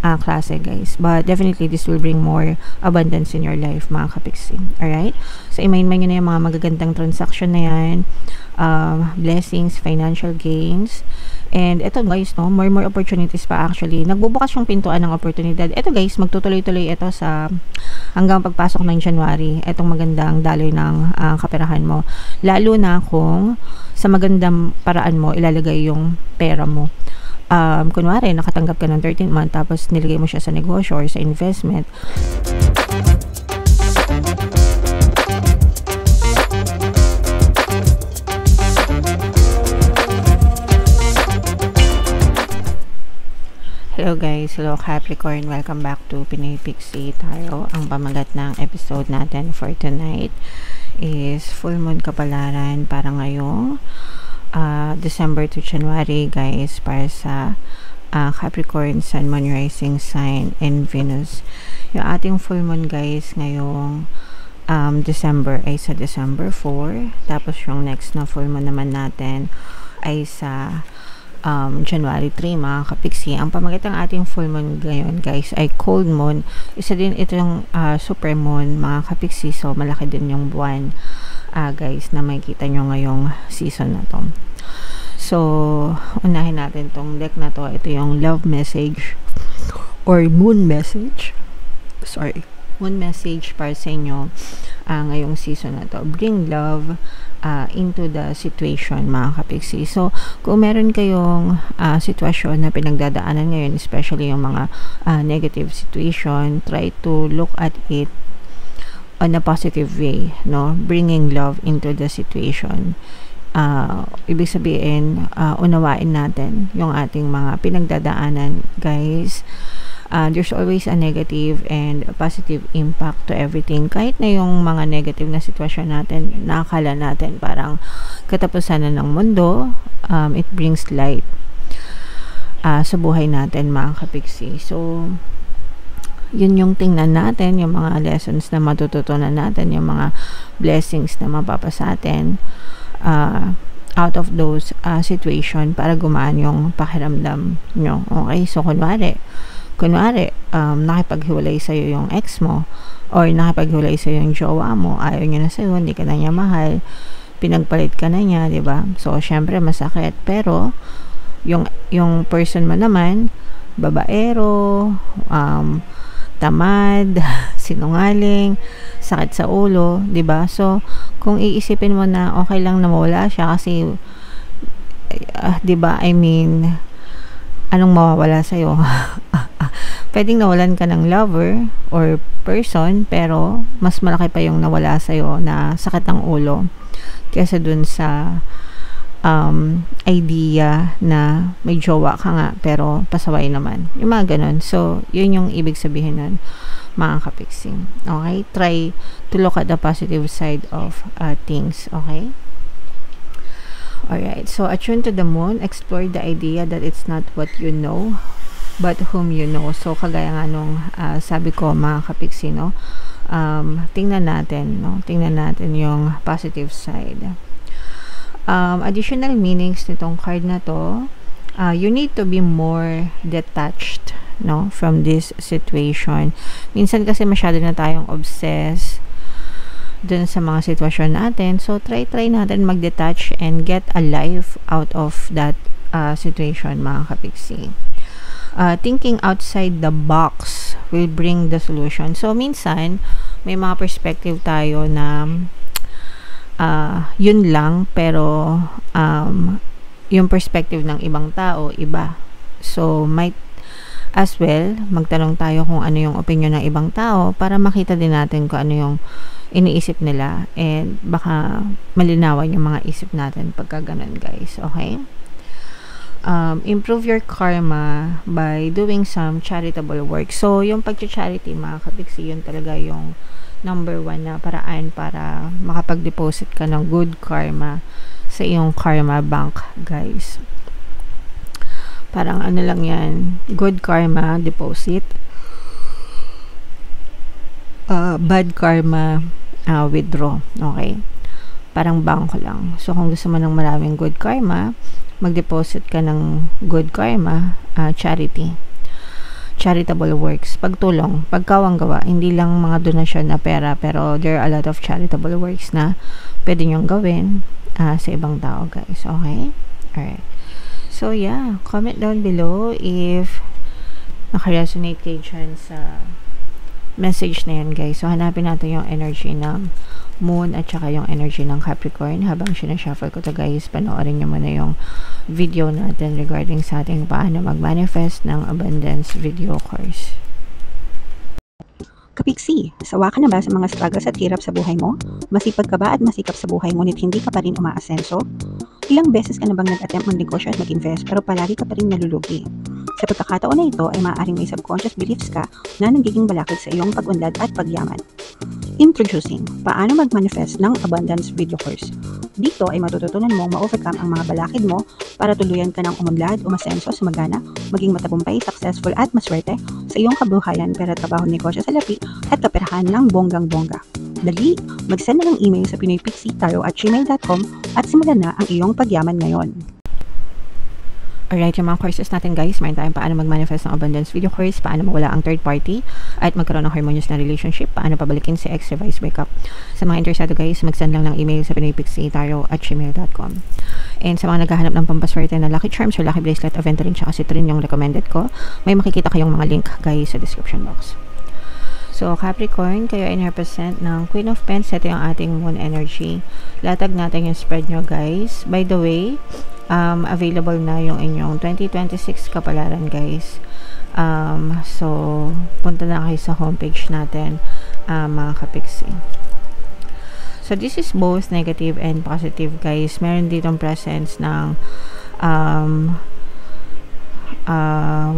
klase guys. But definitely this will bring more abundance in your life mga kapiksi. Alright? So i-mind nyo na yung mga magagandang transaction na yan, blessings, financial gains. And ito guys, no, more opportunities pa actually. Nagbubukas yung pintuan ng oportunidad. Ito guys, magtutuloy-tuloy ito sa hanggang pagpasok ng January. Itong magandang daloy ng kaperahan mo. Lalo na kung sa magandang paraan mo ilalagay yung pera mo. Kunwari, nakatanggap ka ng 13th month tapos nilagay mo siya sa negosyo or sa investment. Hello guys, hello Capricorn, welcome back to Pinoy Pixie Tarot. Ang pamagat ng episode natin for tonight is full moon kapalaran para ngayong December to January guys, para sa Capricorn, Sun, Moon, Rising sign, and Venus. Yung ating full moon guys ngayong December ay sa December 4, tapos yung next na full moon naman natin ay sa January 3 mga kapiksi. Ang pamagat ng ating full moon ngayon guys ay cold moon. Isa din itong super moon mga kapiksi, so malaki din yung buwan guys na makikita nyo ngayong season na to. So unahin natin tong deck na to. Ito yung love message or moon message, moon message para sa inyo ngayong season na to. Bring love into the situation mga kapiksi. So kung meron kayong sitwasyon na pinagdadaanan ngayon, especially yung mga negative situation, try to look at it on a positive way, no? Bringing love into the situation. Ibig sabihin, unawain natin yung ating mga pinagdadaanan guys. There's always a negative and a positive impact to everything. Kahit na yung mga negative na sitwasyon natin, nakakala natin parang katapusan na ng mundo, it brings light sa buhay natin mga kapiksi. So yun yung tingnan natin, yung mga lessons na matututunan natin, yung mga blessings na mapapasa atin out of those situation para gumaan yung pakiramdam nyo. Okay, so kunwari nakipaghiwalay sa'yo yung ex mo or nakipaghiwalay sa'yo yung jowa mo, ayaw niya na sa'yo, hindi ka na niya mahal, pinagpalit ka na niya, diba? So syempre masakit, pero yung person mo naman babaero, tamad, sinungaling, sakit sa ulo, 'di ba? So kung iisipin mo na okay lang na mawala siya kasi 'di ba? I mean, anong mawawala sa iyo? Pwedeng nawalan ka ng lover or person, pero mas malaki pa yung nawala sa iyo na sakit ng ulo kaysa dun sa idea na may jowa ka nga pero pasaway naman, yung mga ganun. So yun yung ibig sabihin nun mga kapiksi. Okay, try to look at the positive side of things. Okay, alright, so attune to the moon, explore the idea that it's not what you know but whom you know. So kagaya nga nung sabi ko mga kapiksi, no, tingnan natin yung positive side. Additional meanings nitong card na to, you need to be more detached, no, from this situation. Minsan kasi masyado na tayong obsessed dun sa mga sitwasyon natin, so try natin mag-detach and get a life out of that situation mga kapiksi. Thinking outside the box will bring the solution. So minsan may mga perspective tayo na yun lang, pero yung perspective ng ibang tao iba. So might as well magtanong tayo kung ano yung opinion ng ibang tao para makita din natin kung ano yung iniisip nila, and baka malinawan yung mga isip natin pagka ganun guys. Okay, improve your karma by doing some charitable work. So yung pag-charity mga kapiksi, yun talaga yung number 1 na paraan para makapag-deposit ka ng good karma sa iyong karma bank guys. Parang ano lang yan, good karma deposit, bad karma withdraw. Okay, parang bangko lang. So kung gusto mo ng maraming good karma, mag-deposit ka ng good karma charity. charitable works, pagtulong, pagkawang gawa, hindi lang mga donasyon na pera, pero there are a lot of charitable works na pwede nyong gawin sa ibang tao, guys. Okay? Alright. So, yeah. Comment down below if naka-resonate kayo dyan sa message na yan, guys. So, hanapin natin yung energy ng Moon at saka yung energy ng Capricorn. Habang sinashuffle ko to, guys, panoorin nyo muna yung video natin regarding sa ating paano mag-manifest ng abundance video course. Kapiksi, sawa ka na ba sa mga struggles at hirap sa buhay mo? Masipag ka ba at masikap sa buhay ngunit hindi ka pa rin umaasenso? Ilang beses ka na bang nag-attempt mag-negosyo at mag-invest pero palagi ka pa rin nalulugi? Sa pagkakataon na ito ay maaaring may subconscious beliefs ka na nagiging balakid sa iyong pag-unlad at pagyaman. Introducing, paano mag-manifest ng abundance video course. Dito ay matututunan mong ma-overcome ang mga balakid mo para tuluyan ka ng umunlad, umasenso, sumagana, maging matagumpay, successful at maswerte sa iyong kabuhayan, pera, trabaho, negosyo, salapi at kaperahan ng bonggang-bongga. Dali, mag-send na ng email sa pinoypixitarot@gmail.com at simulan na ang iyong pagyaman ngayon. Alright, yung mga courses natin, guys, mayroon tayong paano mag-manifest ng abundance video course, paano mawala ang third party at magkaroon ng harmonious na relationship, paano pabalikin si ex revised breakup. Sa mga interesado, guys, mag-send lang ng email sa pinoypixitarot@gmail.com. And sa mga naghahanap ng pampaswerte na lucky charms or lucky bracelet, Aventurine tsaka Citrine yung recommended ko, may makikita kayong mga link, guys, sa description box. So, Capricorn, kayo ay represent ng Queen of Pentacles. Ito yung ating moon energy. Latag natin yung spread nyo, guys. By the way, available na yung inyong 2026 kapalaran, guys. So, punta na kayo sa homepage natin, mga kapiksi. So, this is both negative and positive, guys. Meron ditong presence ng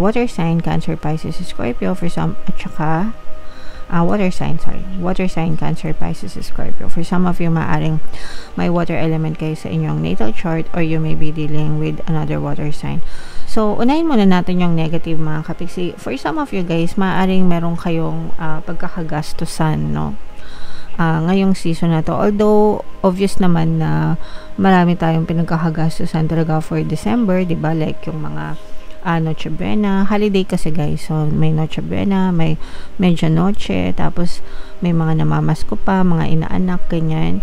water sign, Cancer, Pisces, Scorpio for some, at saka water sign, Cancer, Pisces, Scorpio. For some of you, maaring may water element kayo sa inyong natal chart or you may be dealing with another water sign. So, unahin muna natin yung negative, mga kapiksi. For some of you, guys, maaring meron kayong pagkakagastusan, no? Ngayong season na to. Although, obvious naman na marami tayong pinagkakagastusan talaga for December, diba? Like yung mga Noche Buena, holiday kasi, guys. So, may Noche Buena, may Medianoche, tapos may mga namamasko pa, mga inaanak, ganyan.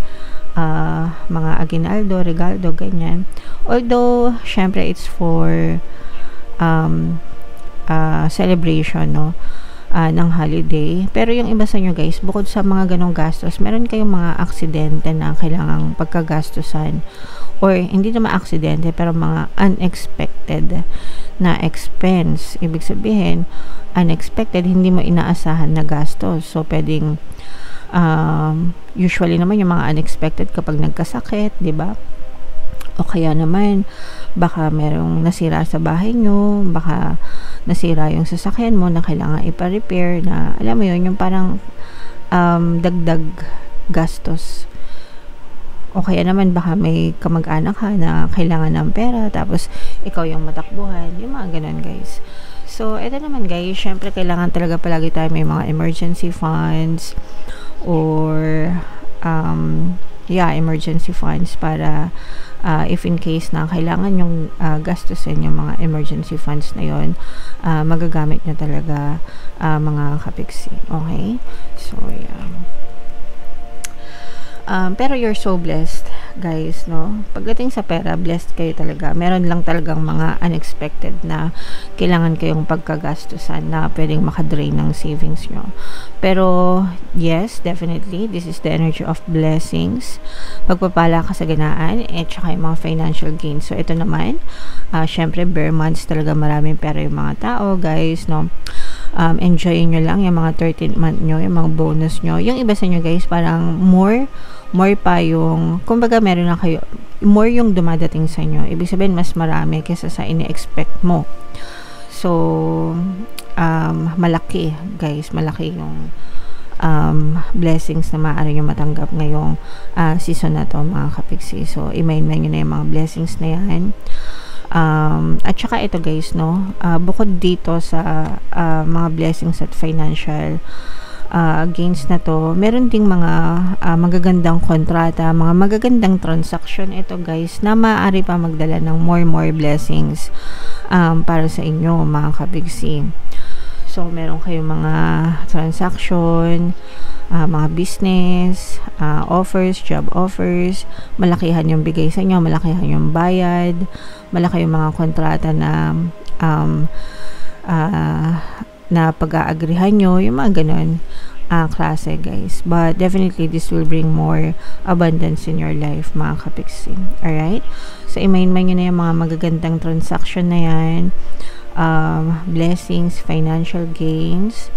Mga aguinaldo, regalo, ganyan. Although, syempre, it's for celebration, no? Ng holiday. Pero yung iba sa inyo, guys, bukod sa mga ganong gastos, meron kayong mga aksidente na kailangang pagkagastusan. Or, hindi naman aksidente, pero mga unexpected na expense. Ibig sabihin, unexpected, hindi mo inaasahan na gastos. So, pwedeng, usually naman yung mga unexpected kapag nagkasakit, di ba? O kaya naman, baka merong nasira sa bahay nyo, baka nasira yung sasakyan mo na kailangan ipa-repair na, alam mo yun, yung parang dagdag gastos. O kaya naman baka may kamag-anak ka na kailangan ng pera tapos ikaw yung matakbuhan, yung mga ganun, guys. So, ito naman, guys, syempre kailangan talaga palagi tayo may mga emergency funds or emergency funds para if in case na kailangan yung gastusin yung mga emergency funds na yon, magagamit nyo talaga, mga kapiksi. Okay? So, yeah. Pero you're so blessed, guys, no? Pagdating sa pera, blessed kayo talaga. Meron lang talagang mga unexpected na kailangan kayong pagkagastusan na pwedeng makadrain ng savings nyo. Pero, yes, definitely, this is the energy of blessings. Pagpapala, kasaganaan, at saka yung mga financial gains. So, ito naman, syempre, bare months talaga, maraming pera yung mga tao, guys, no? Enjoy nyo lang yung mga 13th month nyo, yung mga bonus nyo. Yung iba sa nyo, guys, parang more pa yung, kumbaga meron na kayo, more yung dumadating sa inyo. Ibig sabihin, mas marami kaysa sa ini-expect mo. So, malaki, guys, malaki yung blessings na maaari nyo matanggap ngayong season na to, mga kapiksi. So, i-main nyo na yung mga blessings na yan. At saka ito, guys, no, bukod dito sa mga blessings at financial gains na to, meron ding mga magagandang kontrata, mga magagandang transaction ito, guys, na maaari pa magdala ng more blessings para sa inyo, mga kapiksi. So, meron kayong mga transaction, mga business, offers, job offers, malakihan yung bigay sa inyo, malakihan yung bayad, malaki yung mga kontrata na na pag-aagrihan nyo, yung mga ganun klase, guys. But definitely, this will bring more abundance in your life, mga kapiksi. Alright? So, imain-main nyo na yung mga magagandang transaction na yan, blessings, financial gains,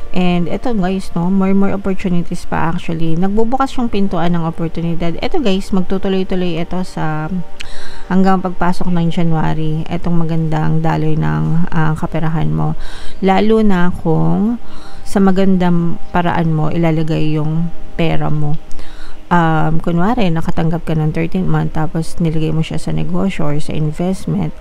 and ito guys, no, more opportunities pa actually. Nagbubukas yung pintuan ng oportunidad. Ito guys, magtutuloy-tuloy ito sa hanggang pagpasok ng January. Itong magandang daloy ng kaperahan mo. Lalo na kung sa magandang paraan mo ilalagay yung pera mo. Kunwari, nakatanggap ka ng 13th month tapos nilagay mo siya sa negosyo or sa investment,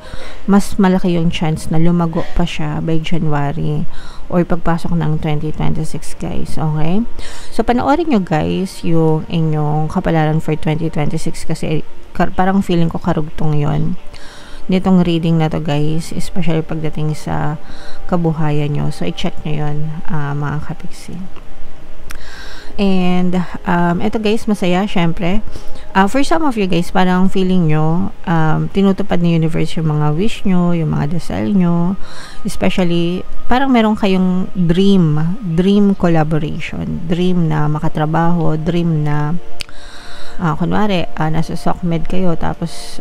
mas malaki yung chance na lumago pa siya by January or pagpasok ng 2026, guys. Okay? So, panoorin nyo, guys, yung inyong kapalaran for 2026 kasi parang feeling ko karugtong yon nitong reading na to, guys, especially pagdating sa kabuhayan nyo. So, i-check nyo yun, mga kapiksi. And, ito guys, masaya, syempre. For some of you guys, parang feeling nyo, tinutupad ni universe yung mga wish nyo, yung mga dasal nyo. Especially, parang meron kayong dream collaboration. Dream na makatrabaho, dream na, kunwari, nasa SOCMED kayo, tapos,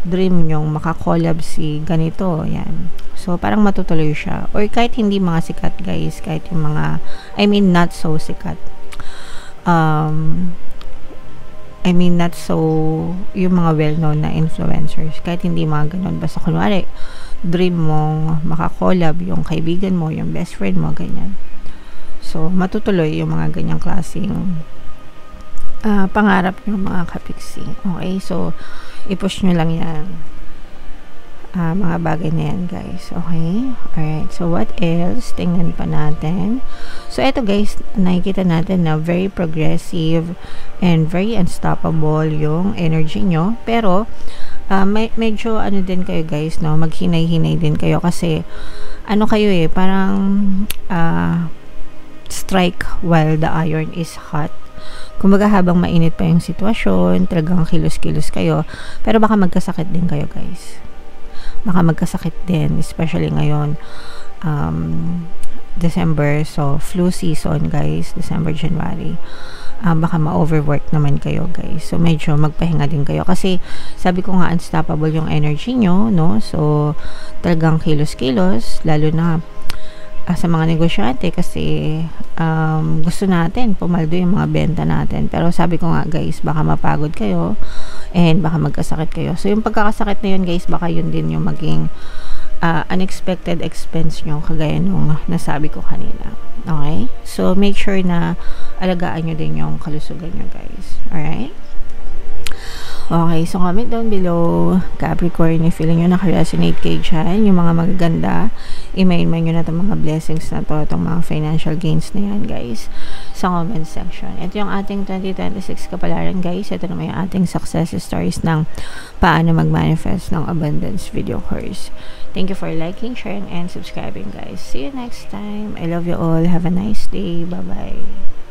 dream nyong makakollab si ganito, yan. So, parang matutuloy siya. Or kahit hindi mga sikat, guys, kahit yung mga, not so sikat. Not so, yung mga well-known na influencers. Kahit hindi mga ganun. Basta kunwari, dream mong makakollab yung kaibigan mo, yung best friend mo, ganyan. So, matutuloy yung mga ganyang klaseng pangarap nyo, mga kapiksi. Okay, so, i-push nyo lang yan. Mga bagay na yan, guys. Okay? Alright. So, what else? Tingnan pa natin. So, eto guys, nakikita natin na very progressive and very unstoppable yung energy nyo. Pero, medyo ano din kayo, guys, no? Maghinay-hinay din kayo kasi, ano kayo parang strike while the iron is hot. Kumbaga habang mainit pa yung sitwasyon, talagang kilos-kilos kayo. Pero baka magkasakit din kayo, guys. Baka magkasakit din, especially ngayon, December. So, flu season, guys. December, January. Baka ma-overwork naman kayo, guys. So, medyo magpahinga din kayo. Kasi, sabi ko nga, unstoppable yung energy nyo, no? So, talagang kilos-kilos, lalo na sa mga negosyante kasi gusto natin pumaldo yung mga benta natin. Pero sabi ko nga, guys, baka mapagod kayo and baka magkasakit kayo. So, yung pagkakasakit na yun, guys, baka yun din yung maging unexpected expense nyo kagaya nung nasabi ko kanina. Okay? So, make sure na alagaan nyo din yung kalusugan nyo, guys. Alright? Okay, so comment down below, Capricorn, if feeling nyo naka-resonate kayo dyan, yung mga magaganda, i-main nyo na itong mga blessings na to, itong mga financial gains na yan, guys, sa comment section. Ito yung ating 2026 kapalaran, guys. Ito naman yung ating success stories ng paano mag-manifest ng abundance video course. Thank you for liking, sharing, and subscribing, guys. See you next time. I love you all. Have a nice day. Bye-bye.